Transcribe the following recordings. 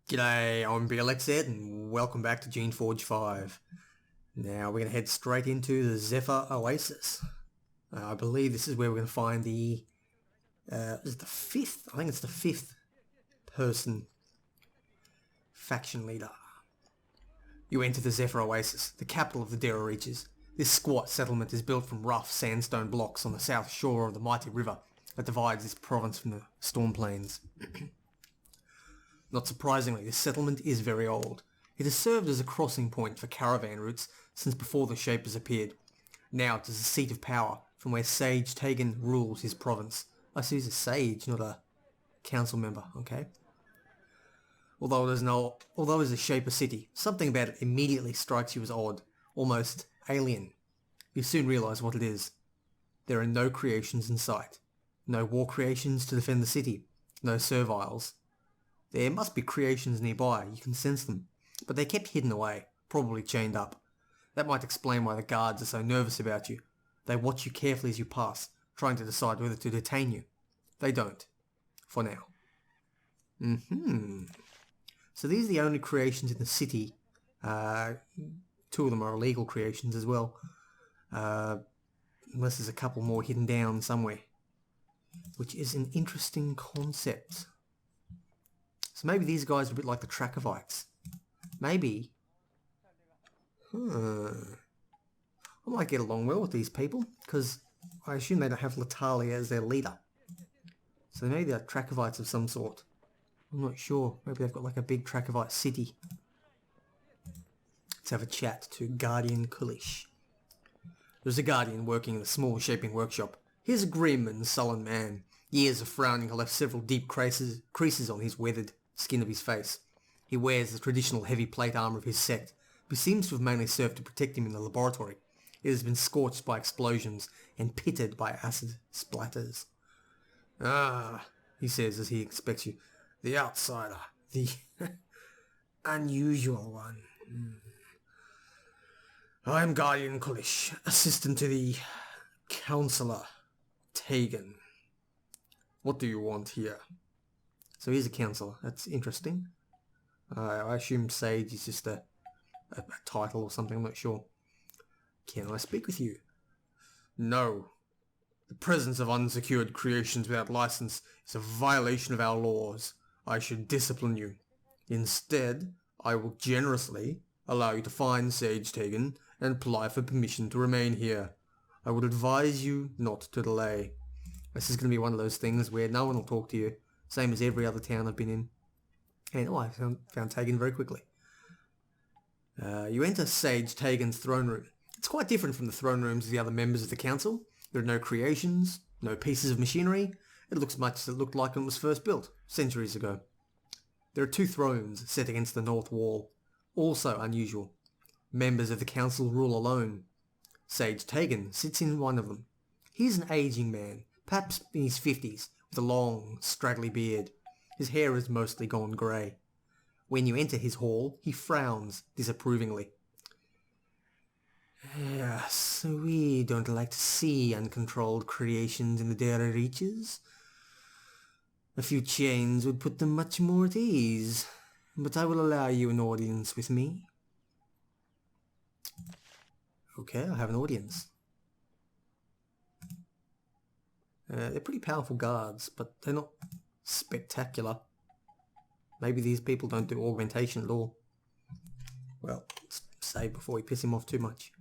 G'day, I'm Blxz and welcome back to Geneforge 5. Now we're going to head straight into the Zephyr Oasis. I believe this is where we're going to find the, is it the fifth? I think it's the fifth person faction leader. You enter the Zephyr Oasis, the capital of the Dera Reaches. This squat settlement is built from rough sandstone blocks on the south shore of the mighty river that divides this province from the Storm Plains. Not surprisingly, this settlement is very old. It has served as a crossing point for caravan routes since before the Shapers appeared. Now it is a seat of power from where Sage Tegan rules his province. I see he's a sage, not a council member, okay? Although it's a Shaper city, something about it immediately strikes you as odd, almost alien. You soon realise what it is. There are no creations in sight. No war creations to defend the city. No serviles. There must be creations nearby, you can sense them, but they're kept hidden away, probably chained up. That might explain why the guards are so nervous about you. They watch you carefully as you pass, trying to decide whether to detain you. They don't. For now. So these are the only creations in the city. Two of them are illegal creations as well. Unless there's a couple more hidden down somewhere. Which is an interesting concept. So maybe these guys are a bit like the Trackovites. Maybe. I might get along well with these people, because I assume they don't have Latalia as their leader. So maybe they're Trackovites of some sort. I'm not sure. Maybe they've got like a big Trackovite city. Let's have a chat to Guardian Kalish. There's a Guardian working in a small shaping workshop. He's a grim and sullen man. Years of frowning have left several deep creases on his weathered skin of his face. He wears the traditional heavy plate armour of his sect, but seems to have mainly served to protect him in the laboratory. It has been scorched by explosions and pitted by acid splatters. "Ah," he says as he inspects you. "The outsider. The unusual one. I am Guardian Kalish, assistant to the Councillor Tegan. What do you want here?" So he's a councillor. That's interesting. I assume Sage is just a title or something. I'm not sure. "Can I speak with you?" "No. The presence of unsecured creations without license is a violation of our laws. I should discipline you. Instead, I will generously allow you to find Sage Tegan and apply for permission to remain here. I would advise you not to delay." This is going to be one of those things where no one will talk to you, same as every other town I've been in. And I found Tegan very quickly. You enter Sage Tegan's throne room. It's quite different from the throne rooms of the other members of the council. There are no creations, no pieces of machinery. It looks much as it looked like when it was first built, centuries ago. There are two thrones set against the north wall, also unusual. Members of the council rule alone. Sage Tegan sits in one of them. He's an aging man, perhaps in his 50s, with a long, straggly beard. His hair is mostly gone grey. When you enter his hall, he frowns disapprovingly. "Yes, we don't like to see uncontrolled creations in the Dera Reaches. A few chains would put them much more at ease, but I will allow you an audience with me." Okay, I have an audience. They're pretty powerful guards, but they're not spectacular. Maybe these people don't do augmentation at all. Well, let's save before we piss him off too much.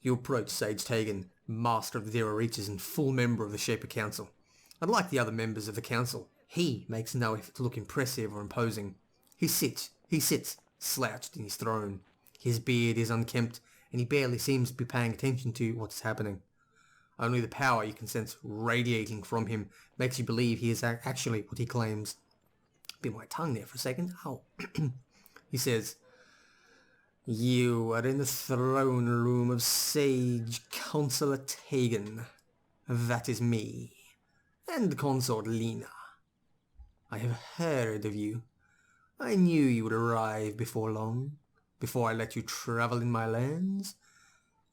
You approach Sage Tegan, master of the Dera Reaches and full member of the Shaper Council. Unlike the other members of the council, he makes no effort to look impressive or imposing. He sits slouched in his throne. His beard is unkempt, and he barely seems to be paying attention to what's happening. Only the power you can sense radiating from him makes you believe he is actually what he claims. Bit my tongue there for a second. Ow. He says, "You are in the throne room of Sage Councillor Tegan. That is me. And Consort Lena. I have heard of you. I knew you would arrive before long. Before I let you travel in my lands,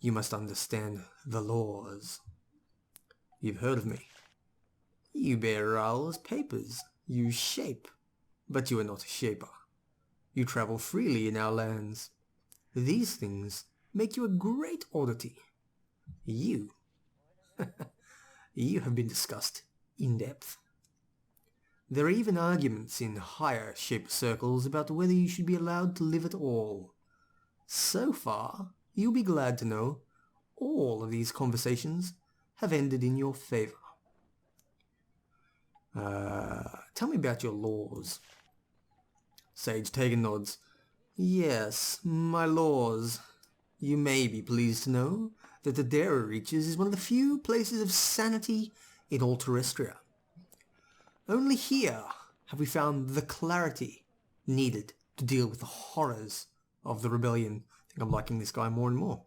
you must understand the laws. You've heard of me. You bear Raoul's papers. You shape. But you are not a shaper. You travel freely in our lands. These things make you a great oddity. You have been discussed in depth. There are even arguments in higher shaper circles about whether you should be allowed to live at all. So far, you'll be glad to know, all of these conversations have ended in your favor. Tell me about your laws. Sage Tegan nods. Yes, my laws. You may be pleased to know that the Dara Reaches is one of the few places of sanity in all Terrestria. Only here have we found the clarity needed to deal with the horrors of the rebellion. I think I'm liking this guy more and more.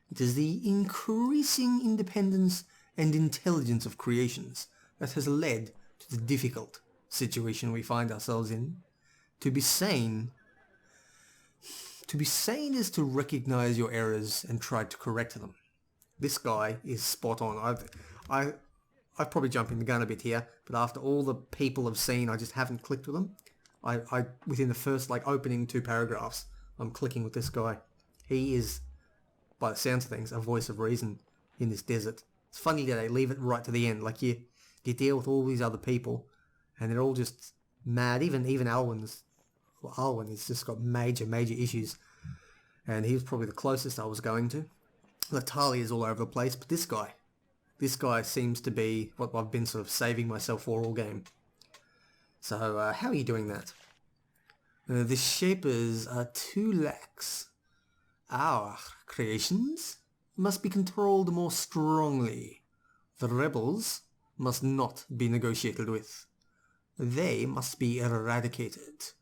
It is the increasing independence and intelligence of creations that has led to the difficult situation we find ourselves in. To be sane is to recognize your errors and try to correct them. This guy is spot on. I've probably jumping the gun a bit here, but after all the people have seen, I just haven't clicked with them. I within the first opening 2 paragraphs, I'm clicking with this guy. He is, by the sounds of things, a voice of reason in this desert. It's funny that they leave it right to the end. You deal with all these other people, and they're all just mad. Even Alwyn has just got major issues, and he was probably the closest I was going to. Natalia's all over the place, but this guy seems to be what I've been sort of saving myself for all game. So, how are you doing that? The Shapers are too lax. Our creations must be controlled more strongly. The rebels must not be negotiated with. They must be eradicated.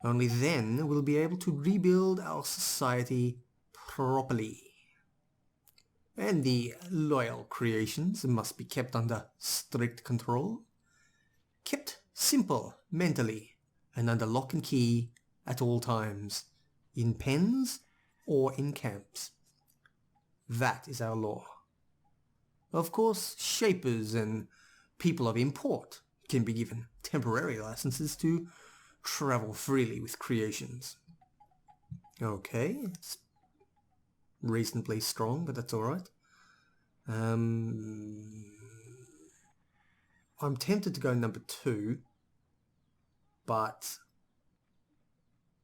Only then we'll be able to rebuild our society properly. And the loyal creations must be kept under strict control. Kept simple mentally and under lock and key at all times, in pens or in camps. That is our law. Of course, shapers and people of import can be given temporary licenses to travel freely with creations. Okay, it's reasonably strong, but that's alright. I'm tempted to go number 2, but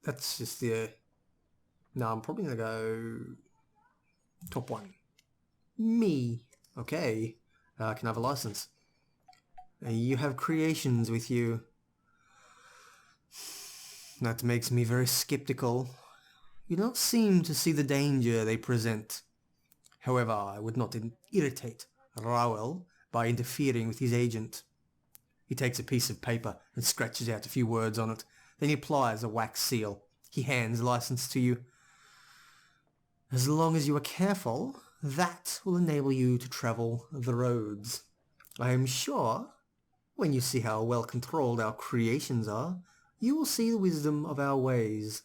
that's just the... No, I'm probably going to go top 1. Me. Okay, can I have a license? You have creations with you. That makes me very skeptical. You don't seem to see the danger they present. However, I would not irritate Rawel by interfering with his agent. He takes a piece of paper and scratches out a few words on it. Then he applies a wax seal. He hands the license to you. As long as you are careful, that will enable you to travel the roads. I am sure, when you see how well controlled our creations are, you will see the wisdom of our ways.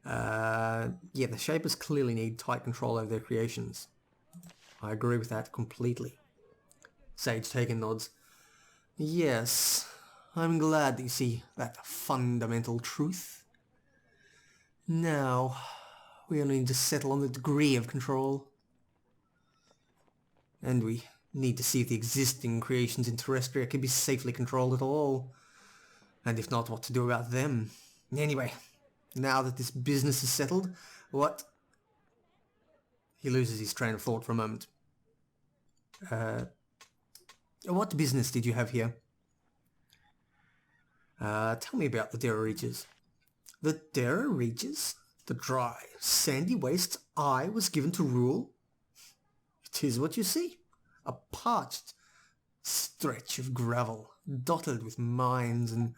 Yeah, the Shapers clearly need tight control over their creations. I agree with that completely. Sage Tegan nods. Yes, I'm glad that you see that fundamental truth. Now, we only need to settle on the degree of control. And we need to see if the existing creations in Terrestria can be safely controlled at all. And if not, what to do about them. Anyway, now that this business is settled, what... He loses his train of thought for a moment. What business did you have here? Tell me about the Dara Reaches. The Dara Reaches? The dry, sandy wastes I was given to rule? It is what you see. A parched stretch of gravel, dotted with mines and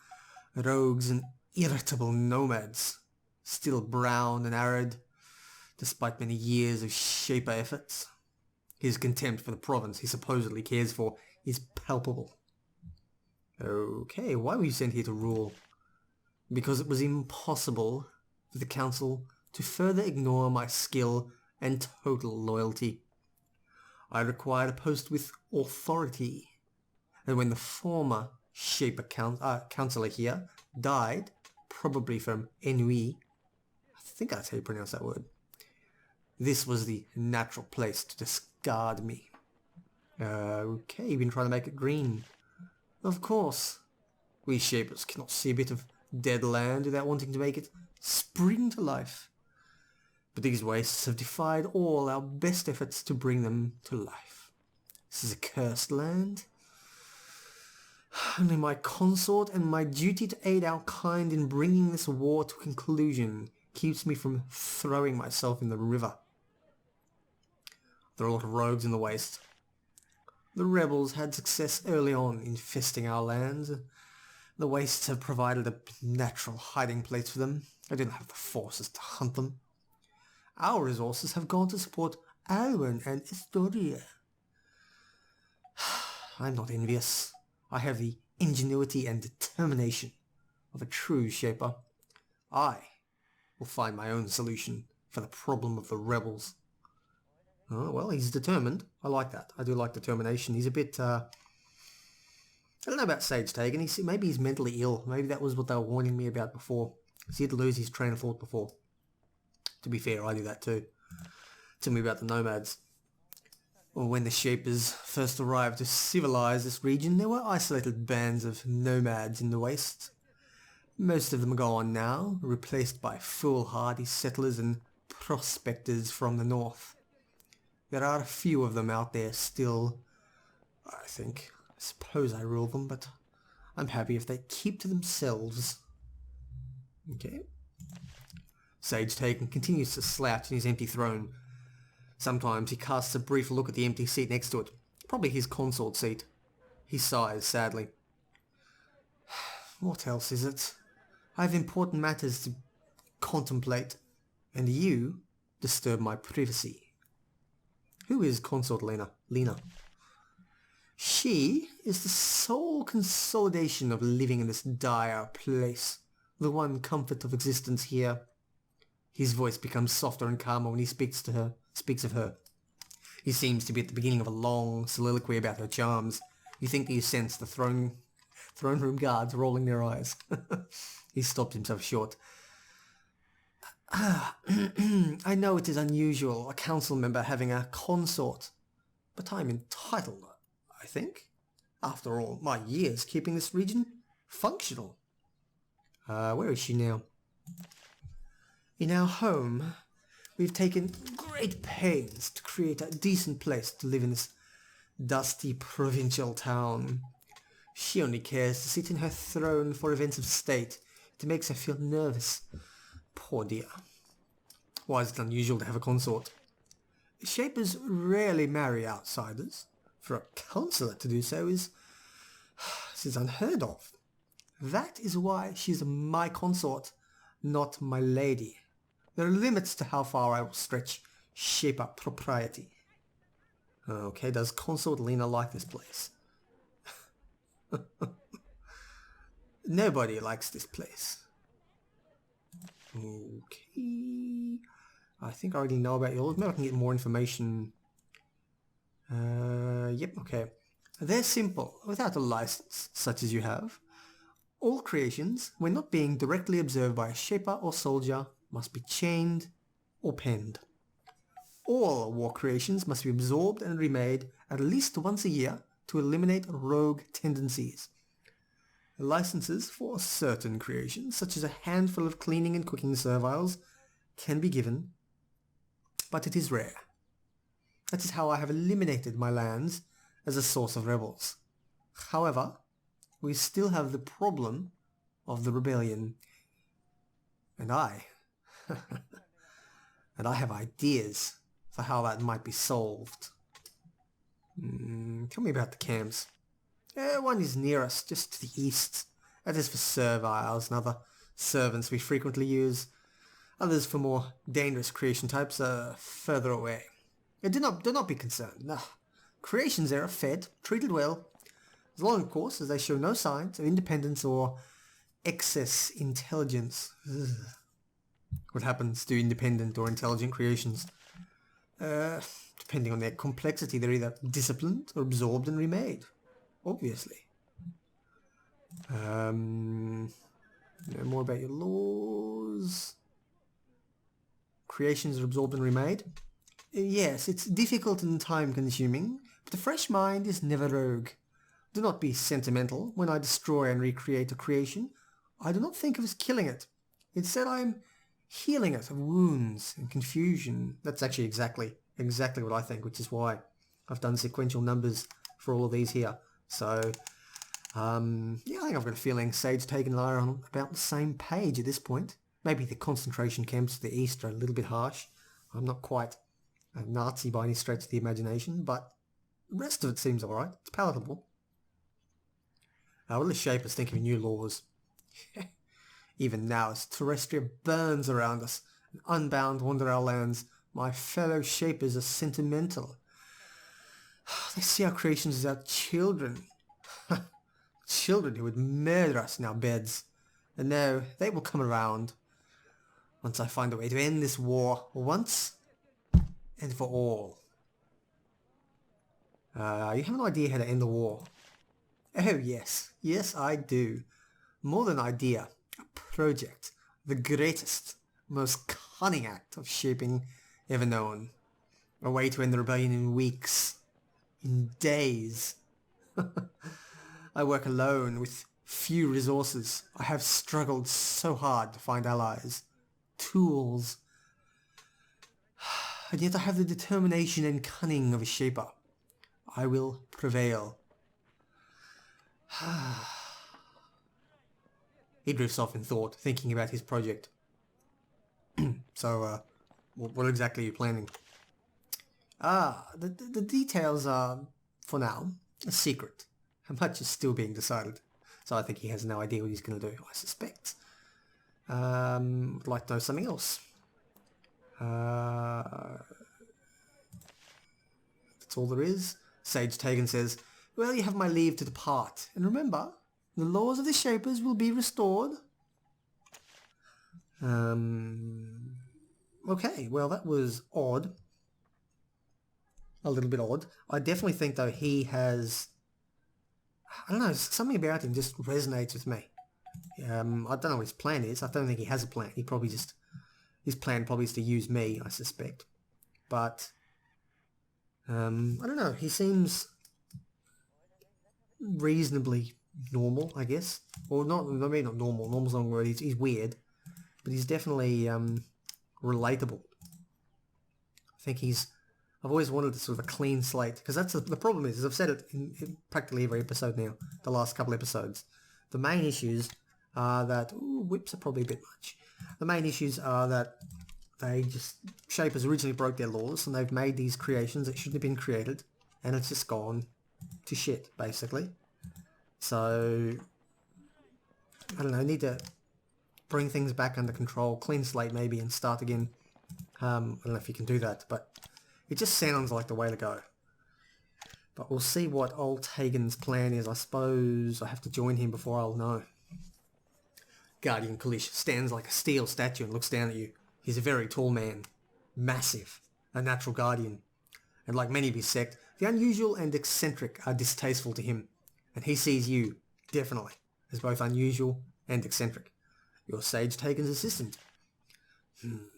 rogues and irritable nomads, still brown and arid, despite many years of shaper efforts. His contempt for the province he supposedly cares for is palpable. Okay, why were you sent here to rule? Because it was impossible for the council to further ignore my skill and total loyalty. I required a post with authority, and when the former Shaper counselor here died, probably from ennui. I think that's how you pronounce that word. This was the natural place to discard me. Okay, you've been trying to make it green. Of course. We shapers cannot see a bit of dead land without wanting to make it spring to life. But these wastes have defied all our best efforts to bring them to life. This is a cursed land. Only my consort and my duty to aid our kind in bringing this war to a conclusion keeps me from throwing myself in the river. There are a lot of rogues in the waste. The rebels had success early on infesting our lands. The wastes have provided a natural hiding place for them. I don't have the forces to hunt them. Our resources have gone to support Alwyn and Estoria. I'm not envious. I have the ingenuity and determination of a true shaper. I will find my own solution for the problem of the rebels. Oh, well, he's determined. I like that. I do like determination. He's a bit, I don't know about Sage Tagan. Maybe he's mentally ill. Maybe that was what they were warning me about before. He had to lose his train of thought before. To be fair, I do that too. Tell me about the nomads. Well, when the Shapers first arrived to civilize this region, there were isolated bands of nomads in the Waste. Most of them are gone now, replaced by foolhardy settlers and prospectors from the north. There are a few of them out there still, I think. I suppose I rule them, but I'm happy if they keep to themselves. Okay. Sage Taken continues to slouch in his empty throne. Sometimes he casts a brief look at the empty seat next to it, probably his consort seat. He sighs sadly. What else is it? I have important matters to contemplate, and you disturb my privacy. Who is Consort Lena? Lena. She is the sole consolidation of living in this dire place, the one comfort of existence here. His voice becomes softer and calmer when he speaks of her. He seems to be at the beginning of a long soliloquy about her charms. You think that you sense the throne room guards rolling their eyes. He stopped himself short. I know it is unusual, a council member having a consort, but I'm entitled, I think. After all my years keeping this region functional. Where is she now? In our home, we've taken great pains to create a decent place to live in this dusty provincial town. She only cares to sit in her throne for events of state. It makes her feel nervous. Poor dear. Why is it unusual to have a consort? Shapers rarely marry outsiders. For a councillor to do so is unheard of. That is why she's my consort, not my lady. There are limits to how far I will stretch shaper propriety. Okay, does Consort Lena like this place? Nobody likes this place. Okay. I think I already know about yours. Maybe I can get more information. Yep, okay. They're simple, without a license, such as you have. All creations, when not being directly observed by a shaper or soldier, must be chained or penned. All war creations must be absorbed and remade at least once a year to eliminate rogue tendencies. Licenses for certain creations, such as a handful of cleaning and cooking serviles, can be given, but it is rare. That is how I have eliminated my lands as a source of rebels. However, we still have the problem of the rebellion, and I have ideas for how that might be solved. Tell me about the camps. One is near us, just to the east. That is for serviles and other servants we frequently use. Others for more dangerous creation types are further away. Do not be concerned. No. Creations there are fed, treated well, as long, of course, as they show no signs of independence or excess intelligence. Ugh. What happens to independent or intelligent creations? Depending on their complexity, they're either disciplined or absorbed and remade. Obviously. Know more about your laws. Creations are absorbed and remade. Yes, it's difficult and time-consuming, but a fresh mind is never rogue. Do not be sentimental. When I destroy and recreate a creation, I do not think of as killing it. Instead, I am healing it of wounds and confusion. That's actually exactly what I think, which is why I've done sequential numbers for all of these here. So, yeah, I think I've got a feeling Sage, Tegan and I are on about the same page at this point. Maybe the concentration camps to the east are a little bit harsh. I'm not quite a Nazi by any stretch of the imagination, but the rest of it seems alright. It's palatable. What are the Shapers thinking of new laws? Even now, as Terrestria burns around us, and unbound wander our lands, my fellow Shapers are sentimental. They see our creations as our children. Children who would murder us in our beds. And no, they will come around. Once I find a way to end this war, once and for all. You have an idea how to end the war? Oh yes, yes I do. More than idea, a project. The greatest, most cunning act of shaping ever known. A way to end the rebellion in weeks. In days. I work alone with few resources. I have struggled so hard to find allies. Tools. And yet I have the determination and cunning of a shaper. I will prevail. He drifts off in thought, thinking about his project. So, what exactly are you planning? The details are, for now, a secret. Much is still being decided. So I think he has no idea what he's going to do, I suspect. Would like to know something else. That's all there is. Sage Tegan says, well, you have my leave to depart. And remember, the laws of the Shapers will be restored. Okay, well, that was odd. A little bit odd. I definitely think, though, he has... I don't know, something about him just resonates with me. I don't know what his plan is. I don't think he has a plan. He probably just... His plan probably is to use me, I suspect. But... I don't know. He seems reasonably normal, I guess. Or not, I mean not normal. Normal's the wrong word. He's weird. But he's definitely relatable. I think he's... I've always wanted sort of a clean slate. Because that's the problem is I've said it in practically every episode now. The last couple episodes. The main issues are that... Ooh, whips are probably a bit much. The main issues are that they just... Shapers originally broke their laws and they've made these creations that shouldn't have been created. And it's just gone to shit, basically. So... I don't know, need to bring things back under control. Clean slate maybe and start again. I don't know if you can do that, but... It just sounds like the way to go. But we'll see what old Hagen's plan is. I suppose I have to join him before I'll know. Guardian Kalish stands like a steel statue and looks down at you. He's a very tall man. Massive. A natural guardian. And like many of his sect, the unusual and eccentric are distasteful to him. And he sees you, definitely, as both unusual and eccentric. You're Sage Taken's assistant.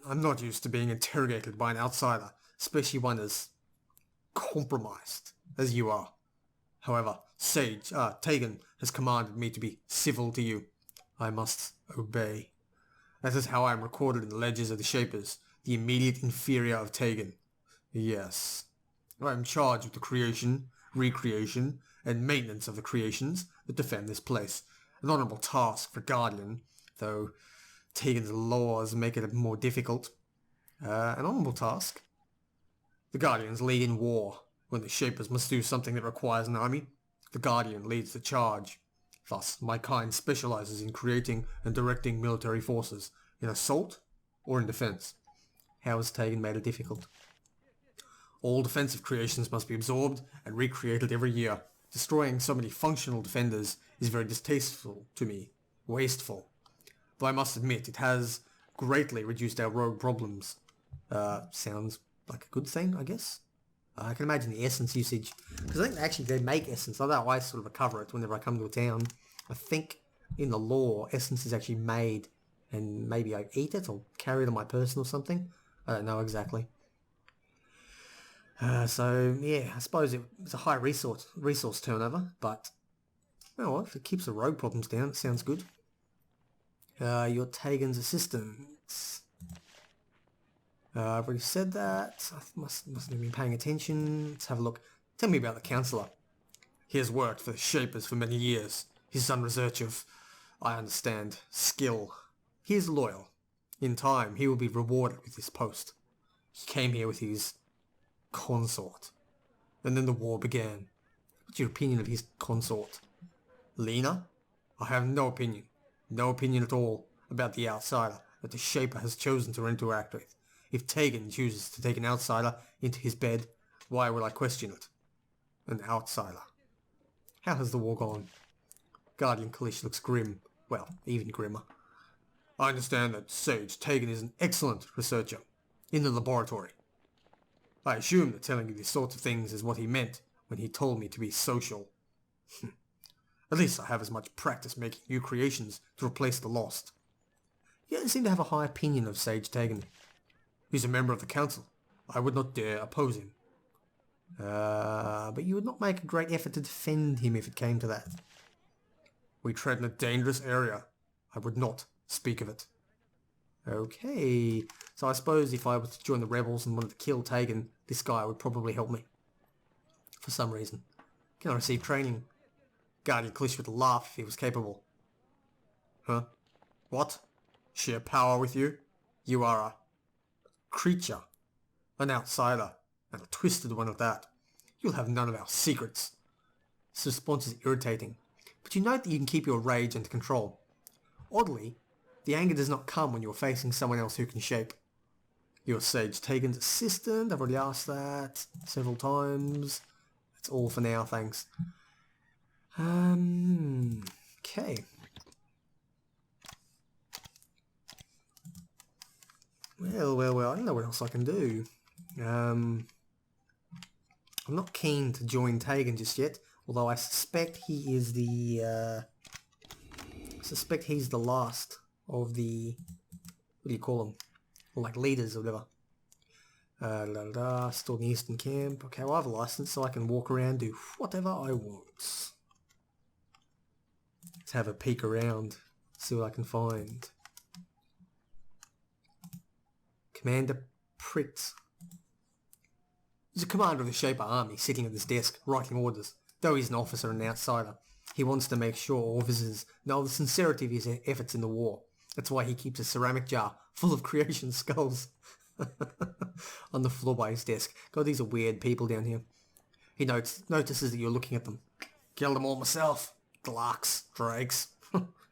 I'm not used to being interrogated by an outsider, especially one as compromised as you are. However, Sage, Tegan has commanded me to be civil to you. I must obey. That is how I am recorded in the ledgers of the Shapers, the immediate inferior of Tegan. Yes, I am charged with the creation, recreation, and maintenance of the creations that defend this place. An honourable task for Guardian, though Tegan's laws make it more difficult. An honourable task? The Guardians lead in war. When the Shapers must do something that requires an army, the Guardian leads the charge. Thus, my kind specializes in creating and directing military forces, in assault or in defense. How has Tegan made it difficult? All defensive creations must be absorbed and recreated every year. Destroying so many functional defenders is very distasteful to me, wasteful. Though I must admit, it has greatly reduced our rogue problems. Sounds like a good thing, I guess. I can imagine the essence usage, because I think actually they make essence, although I sort of recover it whenever I come to a town. I think in the lore, essence is actually made and maybe I eat it or carry it on my person or something. I don't know exactly. So yeah, I suppose it's a high resource turnover, but well, if it keeps the rogue problems down, it sounds good. You're Tegan's assistant. I've already said that. I mustn't have been paying attention. Let's have a look. Tell me about the counsellor. He has worked for the Shapers for many years. He's done research of, I understand, skill. He is loyal. In time, he will be rewarded with his post. He came here with his consort. And then the war began. What's your opinion of his consort? Lena? I have no opinion. No opinion at all about the outsider that the Shaper has chosen to interact with. If Tegan chooses to take an outsider into his bed, why would I question it? An outsider. How has the war gone? Guardian Kalish looks grim. Well, even grimmer. I understand that Sage Tegan is an excellent researcher in the laboratory. I assume that telling you these sorts of things is what he meant when he told me to be social. At least I have as much practice making new creations to replace the lost. You don't seem to have a high opinion of Sage Tegan. He's a member of the council. I would not dare oppose him. But you would not make a great effort to defend him if it came to that. We tread in a dangerous area. I would not speak of it. Okay, so I suppose if I was to join the rebels and wanted to kill Tegan, this guy would probably help me. For some reason. Can I receive training? Guardian Kalish would laugh if he was capable. Huh? What? Sheer power with you? You are a creature. An outsider. And a twisted one at that. You'll have none of our secrets. This response is irritating. But you note that you can keep your rage under control. Oddly, the anger does not come when you're facing someone else who can shape. You're Sage Tegan's assistant. I've already asked that several times. That's all for now, thanks. Okay. Well, I don't know what else I can do. I'm not keen to join Tegan just yet, although I suspect he is the, he's the last of the, what do you call them? Like leaders or whatever. Still in the Eastern Camp. Okay, well I have a license so I can walk around, do whatever I want. Let's have a peek around, see what I can find. Commander Blxz. He's a commander of the Shaper army sitting at his desk, writing orders. Though he's an officer and an outsider, he wants to make sure all visitors know the sincerity of his efforts in the war. That's why he keeps a ceramic jar full of creation skulls on the floor by his desk. God, these are weird people down here. He notices that you're looking at them. Killed them all myself. Blxz, drakes,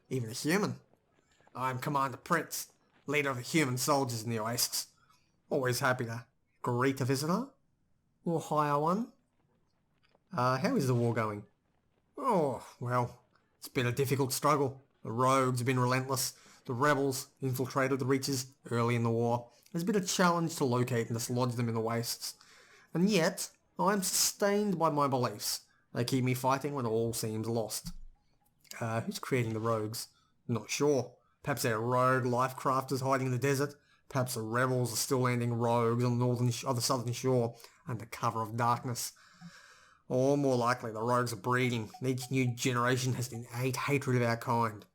even a human. I'm Commander Blxz, leader of the human soldiers in the Oasis. Always happy to greet a visitor. Or hire one. How is the war going? Oh, well, it's been a difficult struggle. The rogues have been relentless. The rebels infiltrated the reaches early in the war. It's been a challenge to locate and dislodge them in the wastes. And yet, I'm sustained by my beliefs. They keep me fighting when all seems lost. Who's creating the rogues? Not sure. Perhaps they're rogue life crafters hiding in the desert. Perhaps the rebels are still landing rogues on the southern shore under cover of darkness. Or more likely, the rogues are breeding, and each new generation has innate hatred of our kind.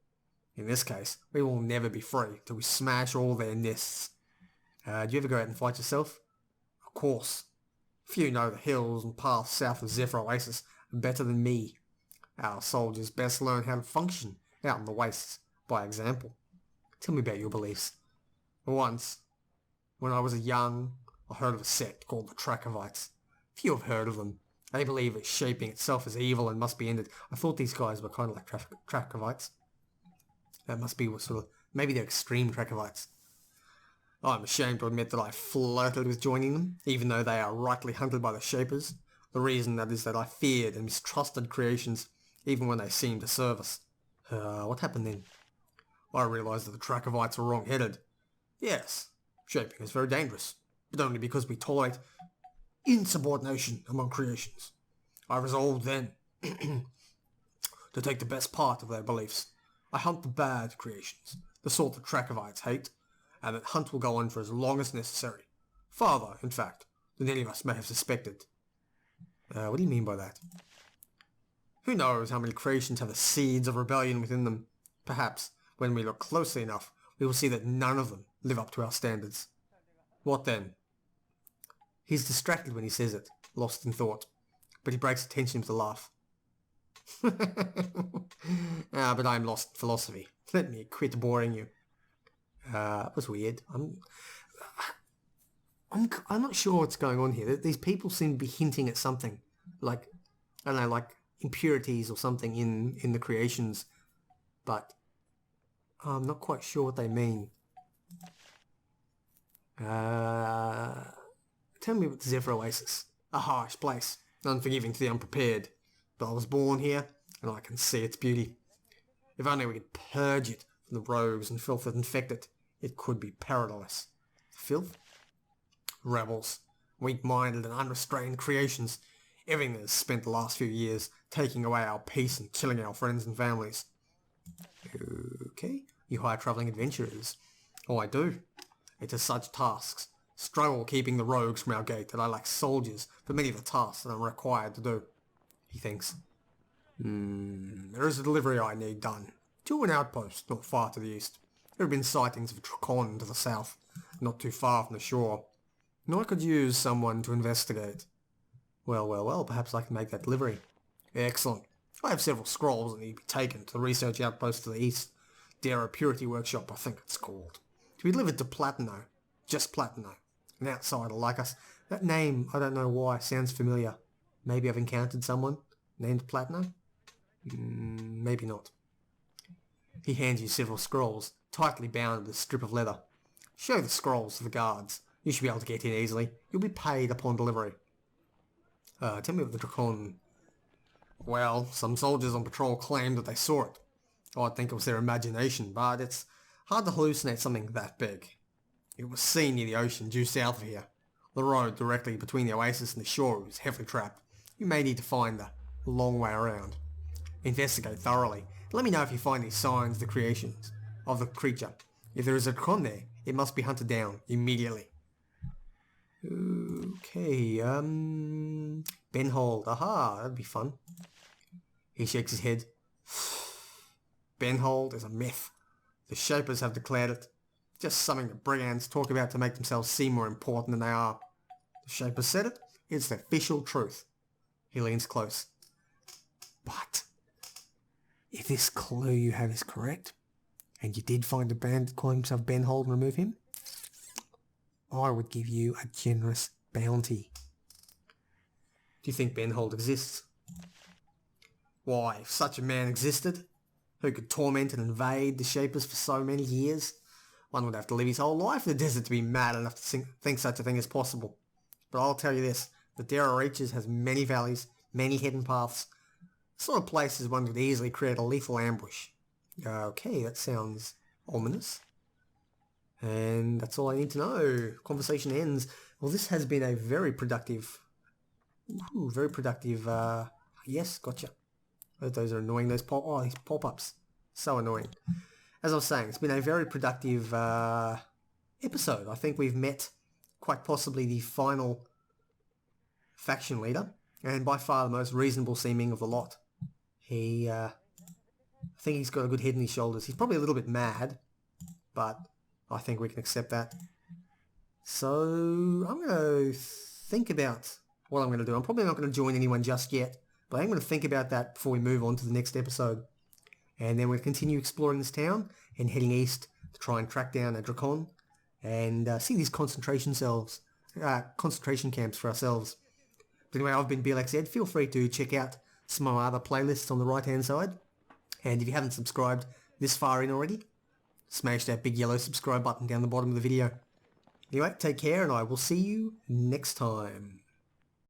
In this case, we will never be free till we smash all their nests. Do you ever go out and fight yourself? Of course. Few know the hills and paths south of Zephyr Oasis better than me. Our soldiers best learn how to function out in the wastes by example. Tell me about your beliefs. Once, when I was young, I heard of a sect called the Trachovites. Few have heard of them. They believe that shaping itself is evil and must be ended. I thought these guys were kind of like Trachovites. That must be what sort of... Maybe they're extreme Trachovites. I'm ashamed to admit that I flirted with joining them, even though they are rightly hunted by the Shapers. The reason that is that I feared and mistrusted creations, even when they seemed to serve us. What happened then? I realised that the Trachovites were wrong-headed. Yes, shaping is very dangerous, but only because we tolerate insubordination among creations. I resolved then to take the best part of their beliefs. I hunt the bad creations, the sort that Trachovites hate, and that hunt will go on for as long as necessary. Farther, in fact, than any of us may have suspected. What do you mean by that? Who knows how many creations have the seeds of rebellion within them? Perhaps, when we look closely enough, we will see that none of them live up to our standards. What then? He's distracted when he says it, lost in thought, but he breaks attention with a laugh. But I'm lost in philosophy. Let me quit boring you. That was weird. I'm not sure what's going on here. These people seem to be hinting at something, like, I don't know, like impurities or something in the creations, but I'm not quite sure what they mean. Tell me about the Zephyr Oasis. A harsh place, unforgiving to the unprepared. But I was born here, and I can see its beauty. If only we could purge it from the rogues and filth that infect it, it could be paradise. Filth? Rebels. Weak-minded and unrestrained creations. Everything that has spent the last few years taking away our peace and killing our friends and families. Okay, you hire travelling adventurers. Oh, I do. It is such tasks. Struggle keeping the rogues from our gate that I lack soldiers for many of the tasks that I'm required to do. He thinks. There is a delivery I need done. To an outpost not far to the east. There have been sightings of Tracon to the south, not too far from the shore. And I could use someone to investigate. Well, perhaps I can make that delivery. Excellent. I have several scrolls that need to be taken to the research outpost to the east. Dara Purity Workshop, I think it's called. To be delivered to Platino. Just Platino. An outsider like us. That name, I don't know why, sounds familiar. Maybe I've encountered someone named Platino? Maybe not. He hands you several scrolls, tightly bound with a strip of leather. Show the scrolls to the guards. You should be able to get in easily. You'll be paid upon delivery. Tell me about the Dracon. Well, some soldiers on patrol claimed that they saw it. I'd think it was their imagination, but it's hard to hallucinate something that big. It was seen near the ocean due south of here. The road directly between the Oasis and the shore was heavily trapped. You may need to find the long way around. Investigate thoroughly. Let me know if you find any signs of the creations of the creature. If there is a Dracon there, it must be hunted down immediately. Okay, Benhold. Aha, that'd be fun. He shakes his head. Benhold is a myth. The Shapers have declared it. Just something that brigands talk about to make themselves seem more important than they are. The Shapers said it. It's the official truth. He leans close. But if this clue you have is correct, and you did find a bandit calling himself Benhold and remove him, I would give you a generous bounty. Do you think Benhold exists? Why, if such a man existed, who could torment and invade the Shapers for so many years, one would have to live his whole life in the desert to be mad enough to think such a thing is possible. But I'll tell you this, the Dara Reaches has many valleys, many hidden paths, sort of places one could easily create a lethal ambush. Okay, that sounds ominous. And that's all I need to know. Conversation ends. Well, this has been a very productive... yes, gotcha. Those are annoying, these pop-ups. So annoying. As I was saying, it's been a very productive episode. I think we've met quite possibly the final faction leader, and by far the most reasonable seeming of the lot. I think he's got a good head on his shoulders. He's probably a little bit mad, but I think we can accept that. So I'm going to think about what I'm going to do. I'm probably not going to join anyone just yet, but I'm going to think about that before we move on to the next episode. And then we'll continue exploring this town and heading east to try and track down a Dracon and see these concentration camps for ourselves. But anyway, I've been Blxz. Feel free to check out some of my other playlists on the right-hand side. And if you haven't subscribed this far in already, smash that big yellow subscribe button down the bottom of the video. Anyway, take care and I will see you next time.